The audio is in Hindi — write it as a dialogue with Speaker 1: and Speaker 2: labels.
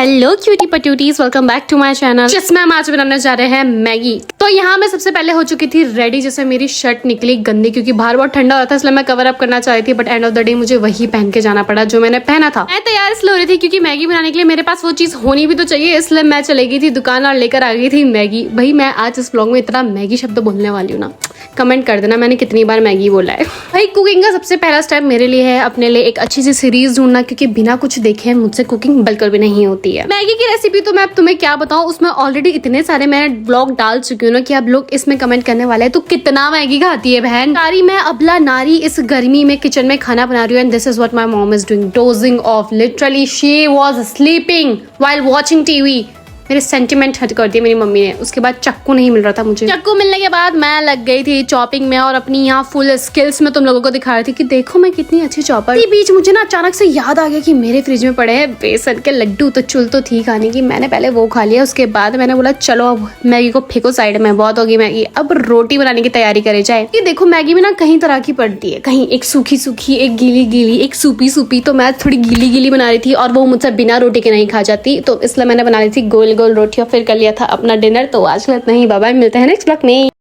Speaker 1: Hello cutie patooties, welcome back to my channel जिसमें हम आज बनाने जा रहे हैं मैगी। तो यहाँ मैं सबसे पहले हो चुकी थी रेडी, जैसे मेरी शर्ट निकली गंदी क्योंकि बाहर बहुत ठंडा हो रहा था, इसलिए मैं कवर अप करना चाह रही थी, but end of the day मुझे वही पहन के जाना पड़ा जो मैंने पहना था। मैं तैयार इसलिए हो रही थी क्योंकि मैगी बनाने के लिए मेरे पास वो चीज होनी भी तो चाहिए, इसलिए मैं चली गई थी दुकान और लेकर आ गई थी मैगी। भाई मैं आज इस ब्लॉग में इतना मैगी शब्द बोलने वाली हूँ ना, कमेंट कर देना मैंने कितनी बार मैगी बोला है। भाई कुकिंग का सबसे पहला स्टेप मेरे लिए है अपने लिए एक अच्छी सी सीरीज ढूंढना, क्योंकि बिना कुछ देखे मुझसे कुकिंग बिल्कुल भी नहीं होती है। मैगी की रेसिपी तो मैं अब तुम्हें क्या बताऊं, उसमें ऑलरेडी इतने सारे मैंने ब्लॉग डाल चुकी हूँ ना कि अब लोग इसमें कमेंट करने वाले हैं तो कितना मैगी खाती है बहन। सारी मैं अबला नारी इस गर्मी में किचन में खाना बना रही हूँ, and this is what my mom is doing, dosing of. Literally she was sleeping while watching TV. मेरे सेंटिमेंट हट कर दिए मेरी मम्मी ने। उसके बाद चक्कू नहीं मिल रहा था मुझे। चक्कू मिलने के बाद मैं लग गई थी चॉपिंग में और अपनी यहाँ फुल स्किल्स में तुम लोगों को दिखा रही थी कि देखो मैं कितनी अच्छी चॉपर। इसी बीच मुझे ना अचानक से याद आ गया कि मेरे फ्रिज में पड़े हैं बेसन के लड्डू, तो चुल तो थी खाने की। मैंने पहले वो खा लिया, उसके बाद मैंने बोला चलो अब मैगी को फेंको साइड में, बहुत होगी मैगी, अब रोटी बनाने की तैयारी करे जाए। ये देखो मैगी में ना कई तरह की पड़ती है, कहीं एक सूखी सूखी, एक गीली गीली, एक सूपी सूपी। तो मैं थोड़ी गीली गीली बना रही थी और वो मुझसे बिना रोटी के नहीं खा जाती, तो इसलिए मैंने बना रही थी गोल गोल रोटी और फिर कर लिया था अपना डिनर। तो आज नहीं बाबा, मिलते हैं नेक्स्ट ब्लॉग में।